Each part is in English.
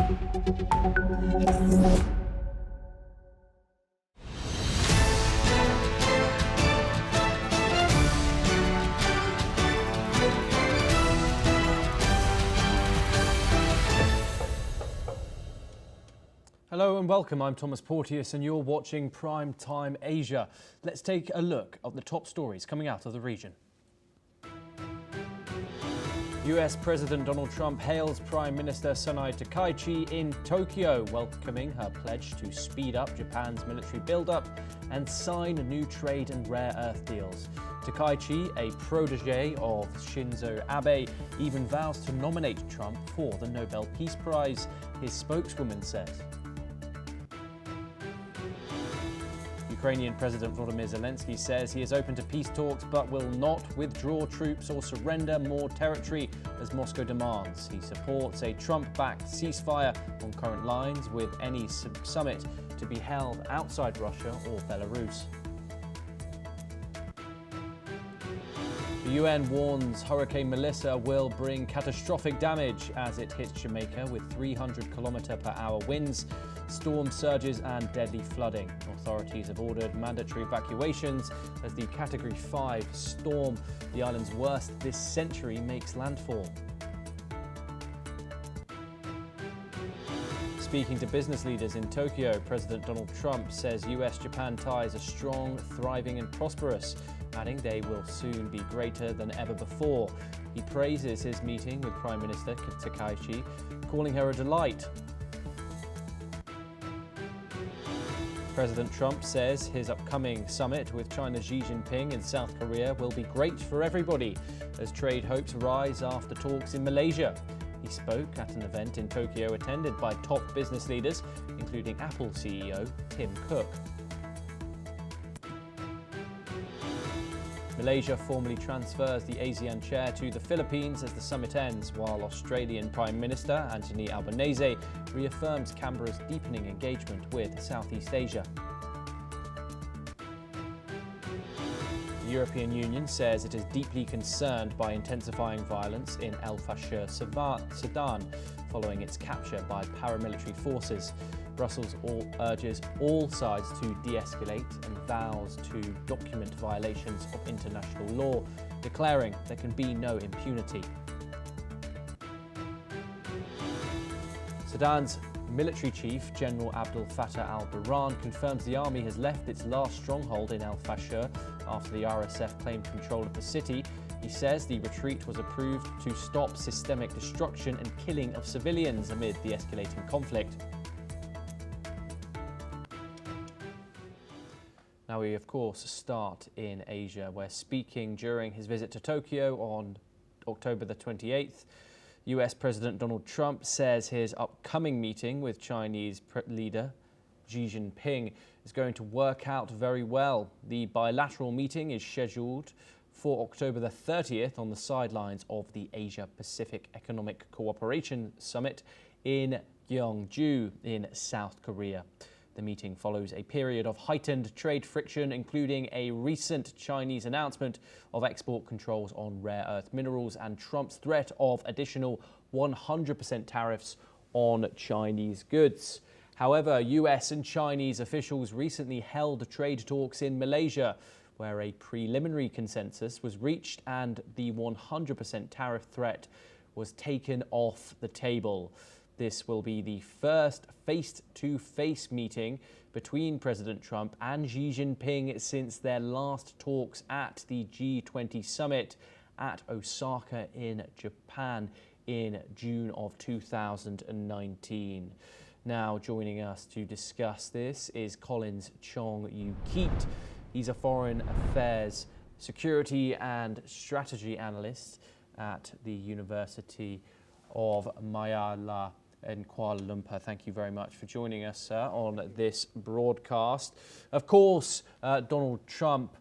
Hello and welcome, I'm Thomas Porteous and you're watching Prime Time Asia. Let's take a look at the top stories coming out of the region. US President Donald Trump hails Prime Minister Sunai Takaichi in Tokyo, welcoming her pledge to speed up Japan's military build-up and sign new trade and rare earth deals. Takaichi, a protege of Shinzo Abe, even vows to nominate Trump for the Nobel Peace Prize, his spokeswoman says. Ukrainian President Volodymyr Zelensky says he is open to peace talks but will not withdraw troops or surrender more territory as Moscow demands. He supports a Trump-backed ceasefire on current lines with any summit to be held outside Russia or Belarus. The UN warns Hurricane Melissa will bring catastrophic damage as it hits Jamaica with 300 km/h winds, storm surges and deadly flooding. Authorities have ordered mandatory evacuations as the Category 5 storm, the island's worst this century, makes landfall. Speaking to business leaders in Tokyo, President Donald Trump says US-Japan ties are strong, thriving and prosperous, adding they will soon be greater than ever before. He praises his meeting with Prime Minister Takaichi, calling her a delight. President Trump says his upcoming summit with China's Xi Jinping in South Korea will be great for everybody as trade hopes rise after talks in Malaysia. He spoke at an event in Tokyo attended by top business leaders, including Apple CEO Tim Cook. Malaysia formally transfers the ASEAN chair to the Philippines as the summit ends, while Australian Prime Minister Anthony Albanese reaffirms Canberra's deepening engagement with Southeast Asia. The European Union says it is deeply concerned by intensifying violence in El Fasher, Sudan, following its capture by paramilitary forces. Brussels urges all sides to de-escalate and vows to document violations of international law, declaring there can be no impunity. Sudan's military chief, General Abdel Fattah al-Burhan, confirms the army has left its last stronghold in El Fasher after the RSF claimed control of the city. He says the retreat was approved to stop systemic destruction and killing of civilians amid the escalating conflict. Now we, of course, start in Asia, where speaking during his visit to Tokyo on October the 28th, US President Donald Trump says his upcoming meeting with Chinese leader Xi Jinping is going to work out very well. The bilateral meeting is scheduled for October the 30th on the sidelines of the Asia-Pacific Economic Cooperation Summit in Gyeongju in South Korea. The meeting follows a period of heightened trade friction, including a recent Chinese announcement of export controls on rare earth minerals and Trump's threat of additional 100% tariffs on Chinese goods. However, US and Chinese officials recently held trade talks in Malaysia, where a preliminary consensus was reached and the 100% tariff threat was taken off the table. This will be the first face-to-face meeting between President Trump and Xi Jinping since their last talks at the G20 summit at Osaka in Japan in June of 2019. Now joining us to discuss this is Collins Chong-Yu-Keat. He's a foreign affairs, security and strategy analyst at the University of Malaya in Kuala Lumpur. Thank you very much for joining us, sir, on this broadcast. Of course, Donald Trump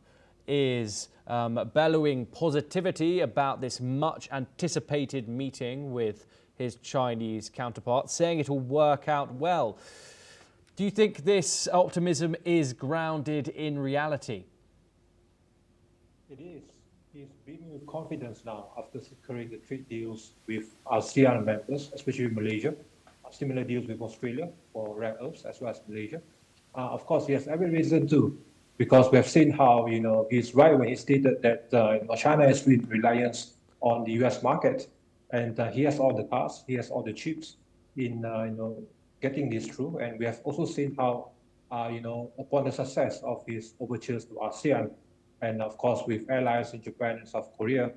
is bellowing positivity about this much anticipated meeting with his Chinese counterpart, saying it will work out well. Do you think this optimism is grounded in reality? It is. He's beaming with confidence now after securing the trade deals with ASEAN members, especially Malaysia. similar deals with Australia for rare earths as well as Malaysia. Of course, he has every reason to, because we have seen how he's right when he stated that China has been reliant on the U.S. market, and he has all the cards, he has all the chips in getting this through. And we have also seen how upon the success of his overtures to ASEAN, and of course with allies in Japan and South Korea,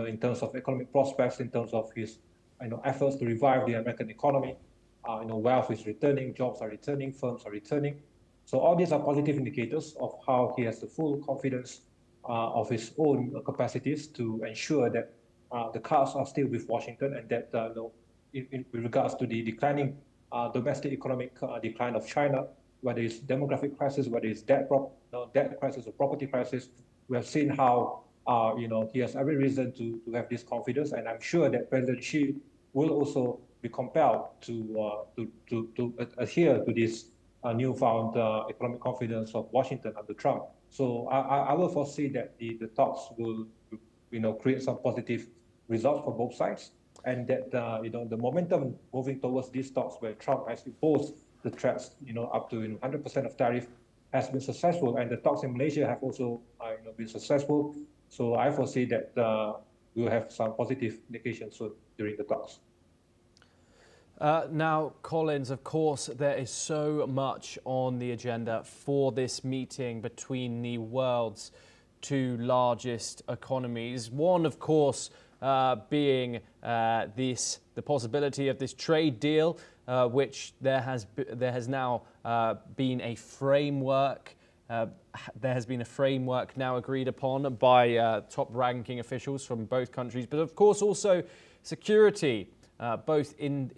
in terms of economic prospects, in terms of his efforts to revive the American economy, wealth is returning, jobs are returning, firms are returning. So all these are positive indicators of how he has the full confidence of his own capacities to ensure that the cards are still with Washington, and that in regards to the declining domestic economic decline of China, whether it's demographic crisis, whether it's debt crisis or property crisis, we have seen how he has every reason to have this confidence, and I'm sure that President Xi will also be compelled to adhere to this newfound economic confidence of Washington under Trump. So I will foresee that the talks will create some positive results for both sides, and that the momentum moving towards these talks where Trump has imposed the threats up to 100% of tariff has been successful, and the talks in Malaysia have also been successful. So I foresee that we'll have some positive indications soon during the talks. Now, Collins, of course, there is so much on the agenda for this meeting between the world's two largest economies. One, of course, being the possibility of this trade deal, which there has now been a framework. There has been a framework now agreed upon by top-ranking officials from both countries, but of course also security, both in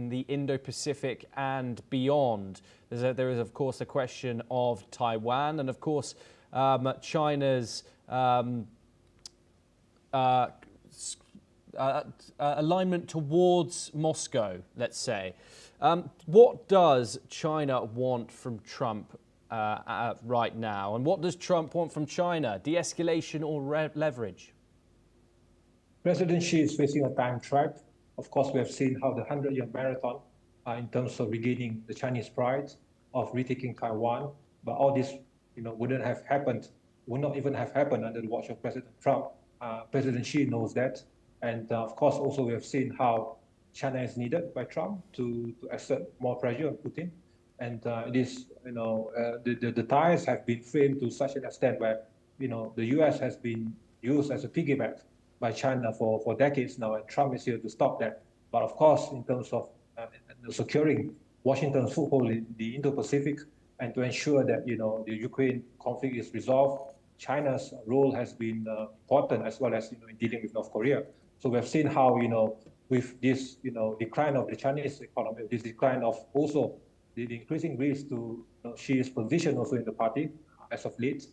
the Indo-Pacific and beyond. There is, of course, a question of Taiwan, and of course China's alignment towards Moscow, let's say. What does China want from Trump right now, and what does Trump want from China? De-escalation or leverage? President Xi is facing a time trap. Of course, we have seen how the 100-year marathon, in terms of regaining the Chinese pride, of retaking Taiwan, but all this, would not even have happened under the watch of President Trump. President Xi knows that, and of course, also we have seen how China is needed by Trump to exert more pressure on Putin, and it is, the ties have been framed to such an extent where, the U.S. has been used as a piggyback by China for decades now, and Trump is here to stop that. But of course, in terms of securing Washington's foothold in the Indo-Pacific, and to ensure that the Ukraine conflict is resolved, China's role has been important, as well as in dealing with North Korea. So we have seen how with this decline of the Chinese economy, this decline of also the increasing risk to Xi's position also in the party as of late,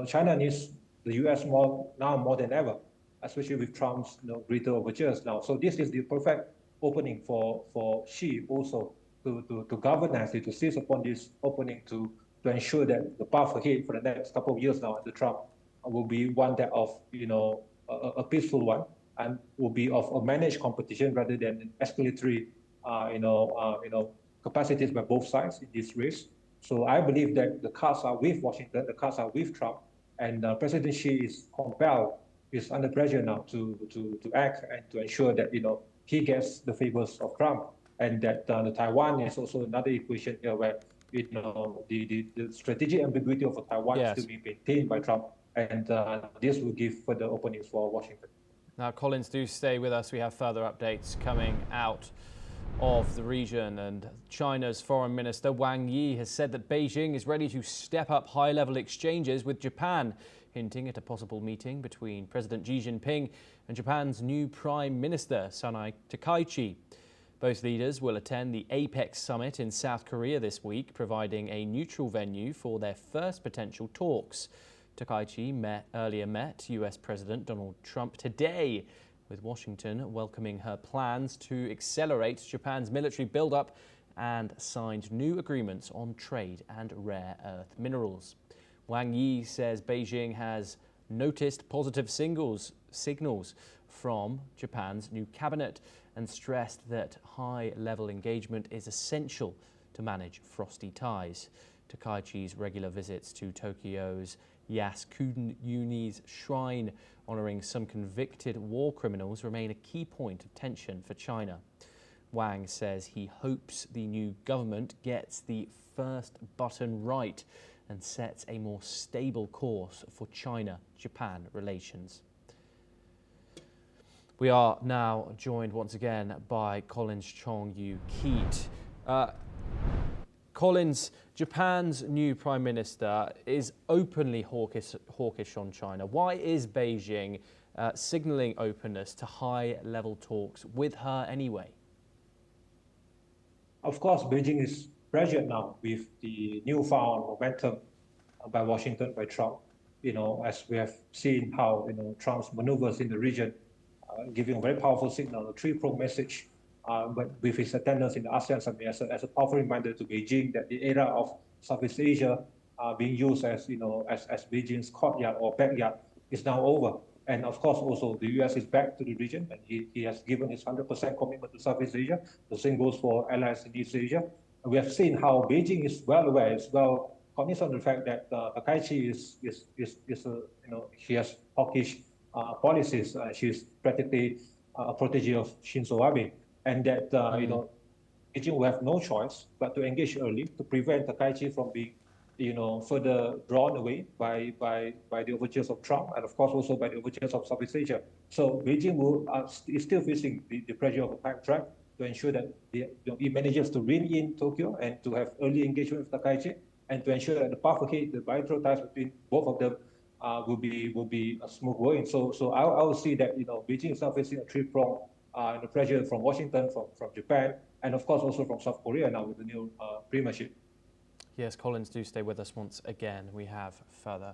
China needs the U.S. more than ever, especially with Trump's greater overtures now. So this is the perfect opening for Xi also to govern nicely, to seize upon this opening to ensure that the path ahead for the next couple of years now under Trump will be one that of a peaceful one, and will be of a managed competition rather than escalatory capacities by both sides in this race. So I believe that the cards are with Washington, the cards are with Trump, and President Xi is compelled, is under pressure now to act and to ensure that he gets the favors of Trump, and that the Taiwan is also another equation here where the strategic ambiguity of Taiwan is still being maintained by Trump, and this will give further openings for Washington. Now, Collins, do stay with us. We have further updates coming out of the region, and China's Foreign Minister Wang Yi has said that Beijing is ready to step up high-level exchanges with Japan, hinting at a possible meeting between President Xi Jinping and Japan's new Prime Minister Sanai Takaichi. Both leaders will attend the APEC Summit in South Korea this week, providing a neutral venue for their first potential talks. Takaichi earlier met US President Donald Trump today, with Washington welcoming her plans to accelerate Japan's military buildup and signed new agreements on trade and rare earth minerals. Wang Yi says Beijing has noticed positive signals from Japan's new cabinet and stressed that high-level engagement is essential to manage frosty ties. Takaichi's regular visits to Tokyo's Yasukuni shrine honouring some convicted war criminals remain a key point of tension for China. Wang says he hopes the new government gets the first button right and sets a more stable course for China-Japan relations. We are now joined once again by Collins Chong-Yu-Keat. Collins, Japan's new Prime Minister is openly hawkish on China. Why is Beijing signalling openness to high-level talks with her anyway? Of course, Beijing is pressured now with the newfound momentum by Washington, by Trump. As we have seen how Trump's maneuvers in the region, giving a very powerful signal, a three-pronged message. But with his attendance in the ASEAN Summit as a powerful reminder to Beijing that the era of Southeast Asia being used as as Beijing's courtyard or backyard is now over. And of course, also the US is back to the region, and he has given his 100% commitment to Southeast Asia. The same goes for allies in East Asia. And we have seen how Beijing is well aware, is well cognizant of the fact that Takaichi she has hawkish policies. She's practically a protege of Shinzo Abe. And that Beijing will have no choice but to engage early to prevent Takaichi from being further drawn away by the overtures of Trump, and of course also by the overtures of Southeast Asia. So Beijing is still facing the pressure of a time trap to ensure that it manages to reel in Tokyo and to have early engagement with Takaichi, and to ensure that the path ahead, the bilateral ties between both of them will be a smooth going. So I will see that Beijing is now facing a three-pronged the pressure from Washington, from Japan, and of course also from South Korea now with the new premiership. Yes, Collins, do stay with us once again. We have further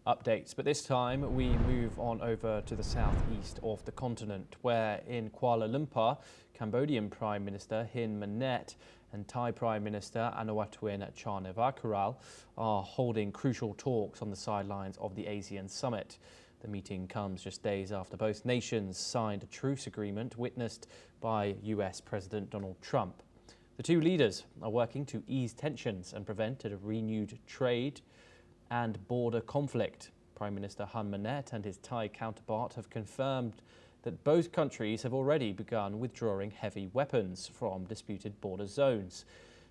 updates, but this time we move on over to the southeast of the continent, where in Kuala Lumpur, Cambodian Prime Minister Hin Manet and Thai Prime Minister Anwatwin Charnavakaral are holding crucial talks on the sidelines of the ASEAN Summit. The meeting comes just days after both nations signed a truce agreement witnessed by US President Donald Trump. The two leaders are working to ease tensions and prevent a renewed trade and border conflict. Prime Minister Hun Manet and his Thai counterpart have confirmed that both countries have already begun withdrawing heavy weapons from disputed border zones.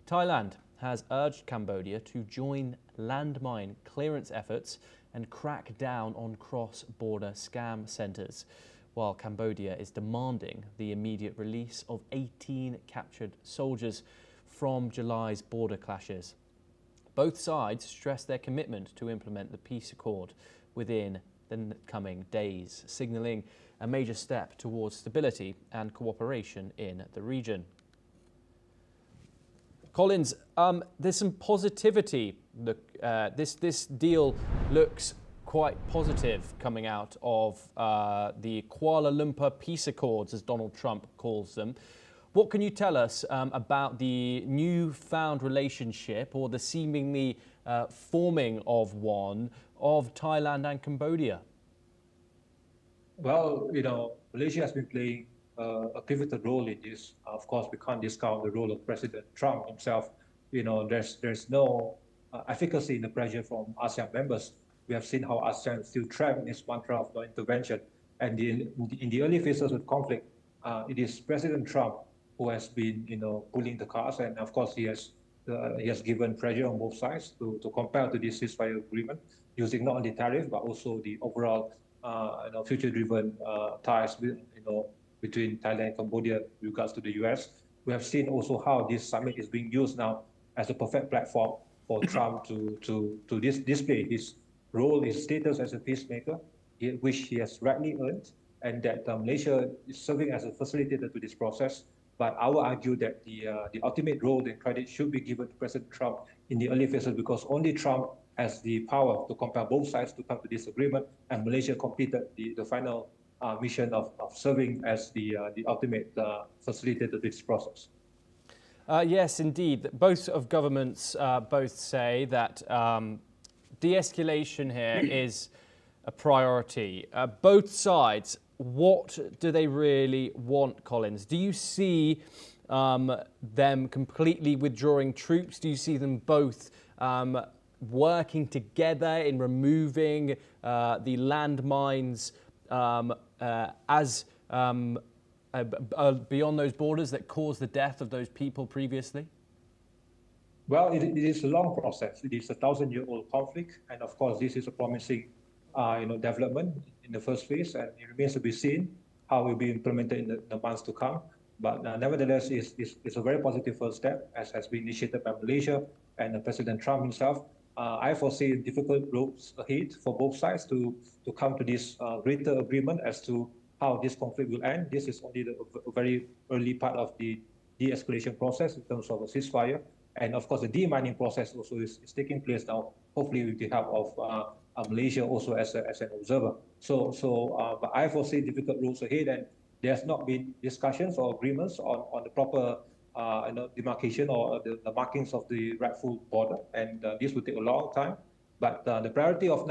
Thailand has urged Cambodia to join landmine clearance efforts and crack down on cross-border scam centres, while Cambodia is demanding the immediate release of 18 captured soldiers from July's border clashes. Both sides stress their commitment to implement the peace accord within the coming days, signalling a major step towards stability and cooperation in the region. Collins, there's some positivity. This deal looks quite positive coming out of the Kuala Lumpur Peace Accords, as Donald Trump calls them. What can you tell us about the newfound relationship, or the seemingly forming of one, of Thailand and Cambodia? Well, Malaysia has been playing a pivotal role in this. Of course, we can't discount the role of President Trump himself. There's no efficacy in the pressure from ASEAN members. We have seen how ASEAN is still trapped in this mantra of no intervention. And in the early phases of conflict, it is President Trump who has been, pulling the cards, and of course he has given pressure on both sides to compel to this ceasefire agreement, using not only tariff but also the overall, future-driven ties, between Thailand and Cambodia with regards to the US. We have seen also how this summit is being used now as a perfect platform for Trump to display his role, his status as a peacemaker, which he has rightly earned, and that Malaysia is serving as a facilitator to this process. But I will argue that the ultimate role and credit should be given to President Trump in the early phases, because only Trump has the power to compel both sides to come to this agreement, and Malaysia completed the final mission of serving as the ultimate facilitator to this process. Yes, indeed. Both of governments both say that de-escalation here is a priority. Both sides what do they really want, Collins? Do you see them completely withdrawing troops? Do you see them both working together in removing the landmines beyond those borders that caused the death of those people previously? Well, it is a long process. It is a 1,000-year-old conflict, and of course, this is a promising, development in the first phase, and it remains to be seen how it will be implemented in the months to come. But nevertheless, it's a very positive first step, as has been initiated by Malaysia and President Trump himself. I foresee difficult roads ahead for both sides to come to this greater agreement as to how this conflict will end. This is only a very early part of the de-escalation process in terms of a ceasefire. And of course, the demining process also is taking place now, hopefully with the help of Malaysia also as an observer. But I foresee difficult roads ahead, and there's not been discussions or agreements on the proper demarcation or the markings of the rightful border, and this will take a long time. But the priority of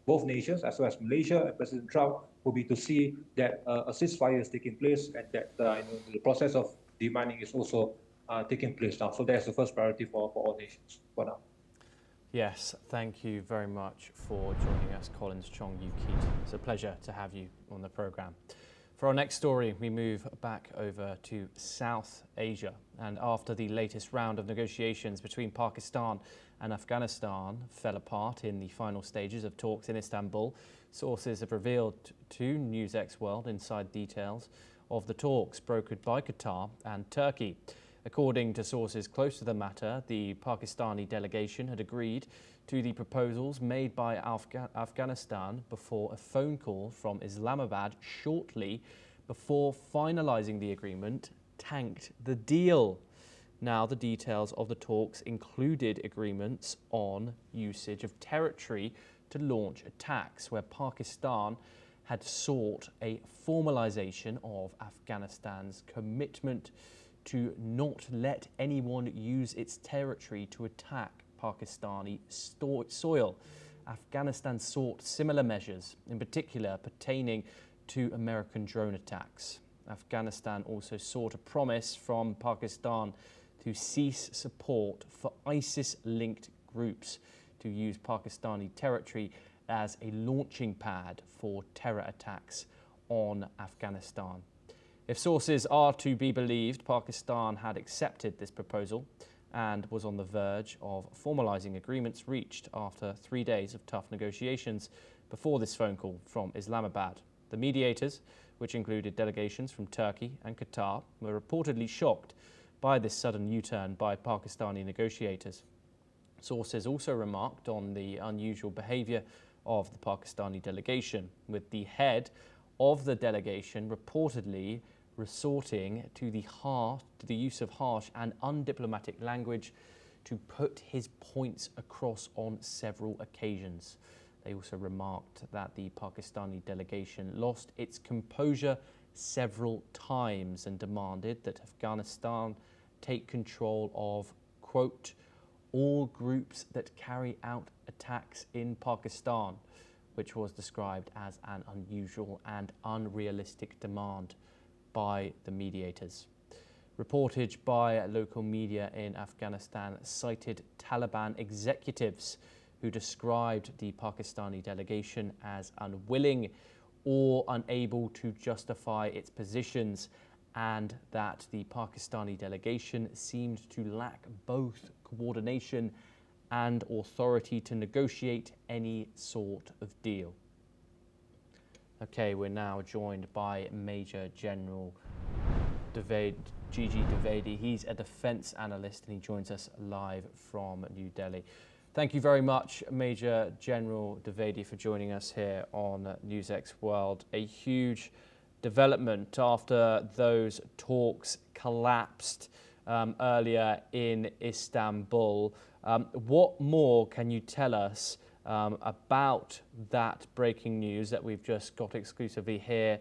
both nations, as well as Malaysia and President Trump, will be to see that a ceasefire is taking place, and that the process of demining is also taking place now. So that's the first priority for all nations for now. Yes, thank you very much for joining us, Collins Chong Yu-Keat. It's a pleasure to have you on the programme. For our next story, we move back over to South Asia. And after the latest round of negotiations between Pakistan and Afghanistan fell apart in the final stages of talks in Istanbul, sources have revealed to NewsX World inside details of the talks brokered by Qatar and Turkey. According to sources close to the matter, the Pakistani delegation had agreed to the proposals made by Afghanistan before a phone call from Islamabad shortly before finalising the agreement tanked the deal. Now, the details of the talks included agreements on usage of territory to launch attacks, where Pakistan had sought a formalisation of Afghanistan's commitment to not let anyone use its territory to attack Pakistani soil. Afghanistan sought similar measures, in particular pertaining to American drone attacks. Afghanistan also sought a promise from Pakistan to cease support for ISIS-linked groups to use Pakistani territory as a launching pad for terror attacks on Afghanistan. If sources are to be believed, Pakistan had accepted this proposal and was on the verge of formalising agreements reached after 3 days of tough negotiations before this phone call from Islamabad. The mediators, which included delegations from Turkey and Qatar, were reportedly shocked by this sudden U-turn by Pakistani negotiators. Sources also remarked on the unusual behaviour of the Pakistani delegation, with the head of the delegation reportedly resorting to the use of harsh and undiplomatic language to put his points across on several occasions. They also remarked that the Pakistani delegation lost its composure several times and demanded that Afghanistan take control of, quote, all groups that carry out attacks in Pakistan, which was described as an unusual and unrealistic demand by the mediators. Reportage by local media in Afghanistan cited Taliban executives who described the Pakistani delegation as unwilling or unable to justify its positions, and that the Pakistani delegation seemed to lack both coordination and authority to negotiate any sort of deal. Okay, we're now joined by Major General Gigi Dwivedi. He's a defence analyst and he joins us live from New Delhi. Thank you very much, Major General Dwivedi, for joining us here on NewsX World. A huge development after those talks collapsed earlier in Istanbul. What more can you tell us about that breaking news that we've just got exclusively here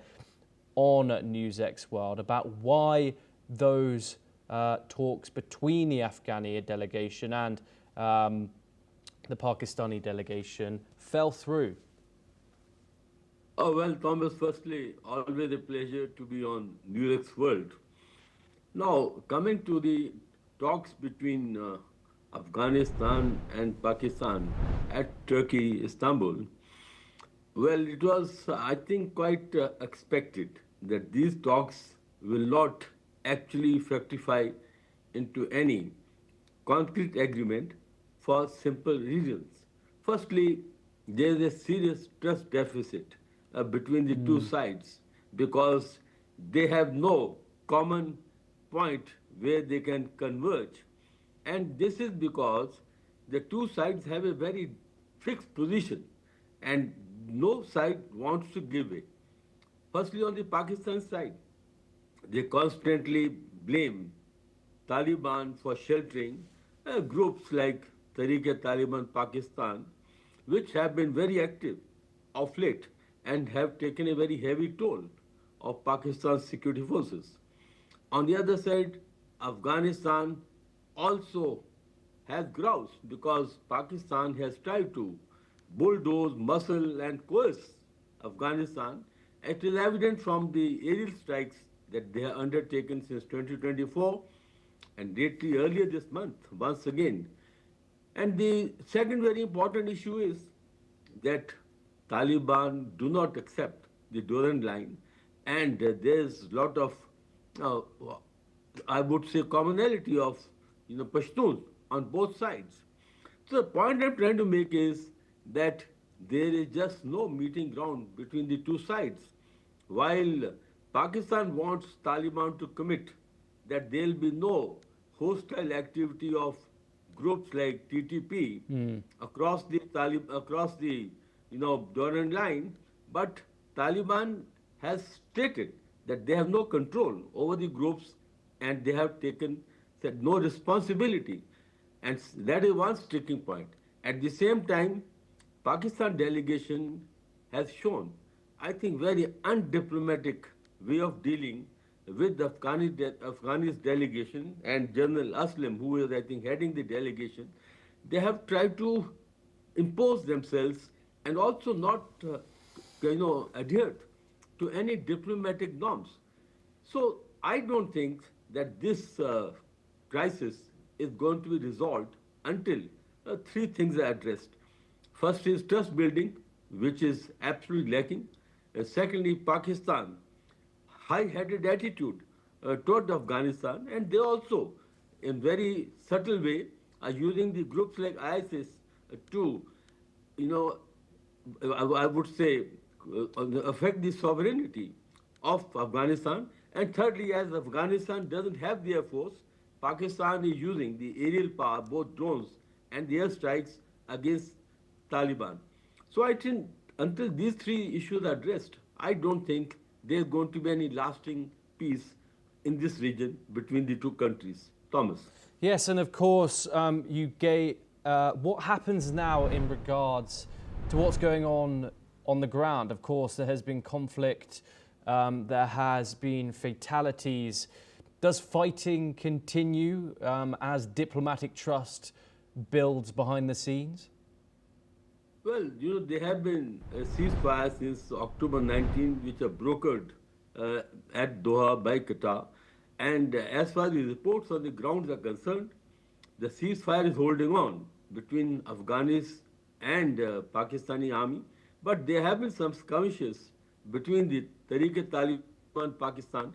on NewsX World, about why those talks between the Afghani delegation and the Pakistani delegation fell through? Oh, well, Thomas, firstly, always a pleasure to be on NewsX World. Now, coming to the talks between Afghanistan and Pakistan at Turkey, Istanbul, well, it was, I think, quite expected that these talks will not actually fructify into any concrete agreement for simple reasons. Firstly, there is a serious trust deficit between the two sides because they have no common point where they can converge. And this is because the two sides have a very fixed position and no side wants to give way. Firstly, on the Pakistan side, they constantly blame Taliban for sheltering groups like Tariq-e-Taliban Pakistan, which have been very active of late and have taken a very heavy toll of Pakistan's security forces. On the other side, Afghanistan also has groused because Pakistan has tried to bulldoze, muscle, and coerce Afghanistan. It is evident from the aerial strikes that they have undertaken since 2024 and lately earlier this month, once again. And the second very important issue is that Taliban do not accept the Durand line, and there's a lot of, uh, I would say, commonality of Pashtuns on both sides. So the point I'm trying to make is that there is just no meeting ground between the two sides. While Pakistan wants Taliban to commit that there will be no hostile activity of groups like TTP across the Durand line, but Taliban has stated that they have no control over the groups and they have taken said no responsibility, and that is one sticking point. At the same time, Pakistan delegation has shown, I think, very undiplomatic way of dealing with the Afghanis delegation and General Aslam, who is, I think, heading the delegation. They have tried to impose themselves and also not, adhered to any diplomatic norms. So I don't think that this crisis is going to be resolved until three things are addressed. First is trust building, which is absolutely lacking. Secondly, Pakistan high-headed attitude toward Afghanistan, and they also, in very subtle way, are using the groups like ISIS to, you know, I would say, affect the sovereignty of Afghanistan. And thirdly, as Afghanistan doesn't have the air force, Pakistan is using the aerial power, both drones and the airstrikes against Taliban. So I think until these three issues are addressed, I don't think there's going to be any lasting peace in this region between the two countries. Thomas. Yes, and of course, what happens now in regards to what's going on the ground? Of course, there has been conflict, there has been fatalities. Does fighting continue as diplomatic trust builds behind the scenes? Well, there have been ceasefires since October 19, which are brokered at Doha by Qatar. And as far as the reports on the ground are concerned, the ceasefire is holding on between Afghanis and Pakistani army. But there have been some skirmishes between the Tariq-e-Taliban Pakistan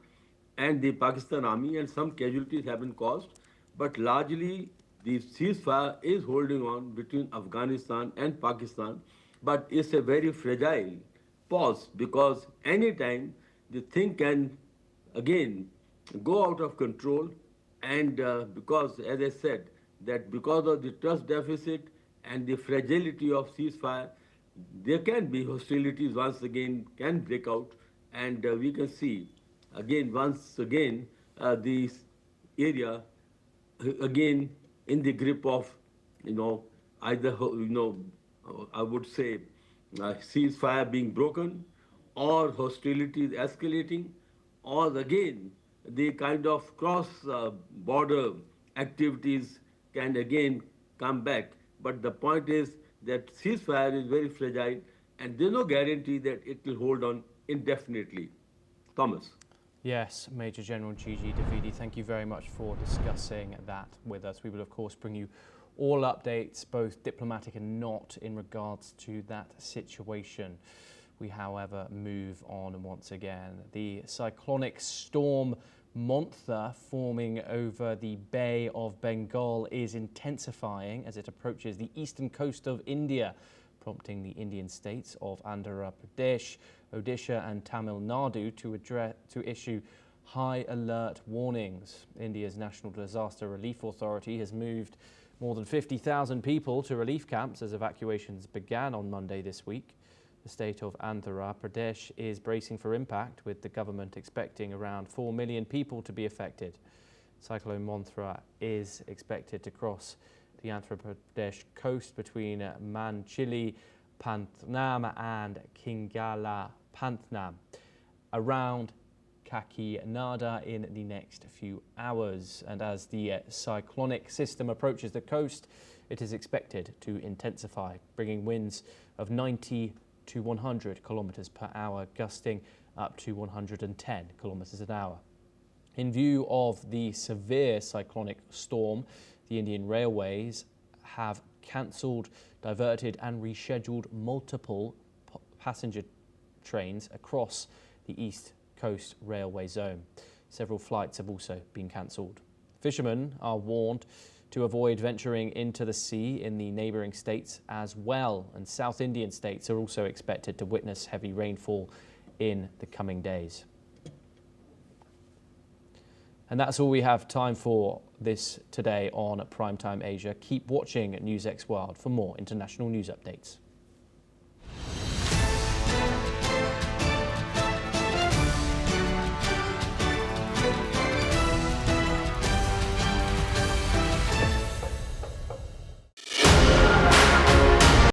and the Pakistan army, and some casualties have been caused. But largely, the ceasefire is holding on between Afghanistan and Pakistan, but it's a very fragile pause because anytime the thing can again go out of control, and because, as I said, that because of the trust deficit and the fragility of ceasefire, there can be hostilities once again can break out, and we can see again once again this area again in the grip of either I would say ceasefire being broken or hostilities escalating, or again the kind of cross border activities can again come back. But the point is that ceasefire is very fragile, and there's no guarantee that it will hold on indefinitely. Thomas. Yes, Major General Gigi Davidi, thank you very much for discussing that with us. We will, of course, bring you all updates, both diplomatic and not, in regards to that situation. We, however, move on once again. The cyclonic storm Montha forming over the Bay of Bengal is intensifying as it approaches the eastern coast of India, prompting the Indian states of Andhra Pradesh, Odisha and Tamil Nadu to issue high alert warnings. India's National Disaster Relief Authority has moved more than 50,000 people to relief camps as evacuations began on Monday this week. The state of Andhra Pradesh is bracing for impact, with the government expecting around 4 million people to be affected. Cyclone Montha is expected to cross the Andhra Pradesh coast between Manchili, Pantnam and Kingala Pantnam around Kakinada in the next few hours. And as the cyclonic system approaches the coast, it is expected to intensify, bringing winds of 90 to 100 kilometres per hour, gusting up to 110 kilometres an hour. In view of the severe cyclonic storm, the Indian Railways have cancelled, diverted and rescheduled multiple passenger trains across the East Coast Railway zone. Several flights have also been cancelled. Fishermen are warned to avoid venturing into the sea in the neighbouring states as well, and South Indian states are also expected to witness heavy rainfall in the coming days. And that's all we have time for this today on Primetime Asia. Keep watching NewsX World for more international news updates.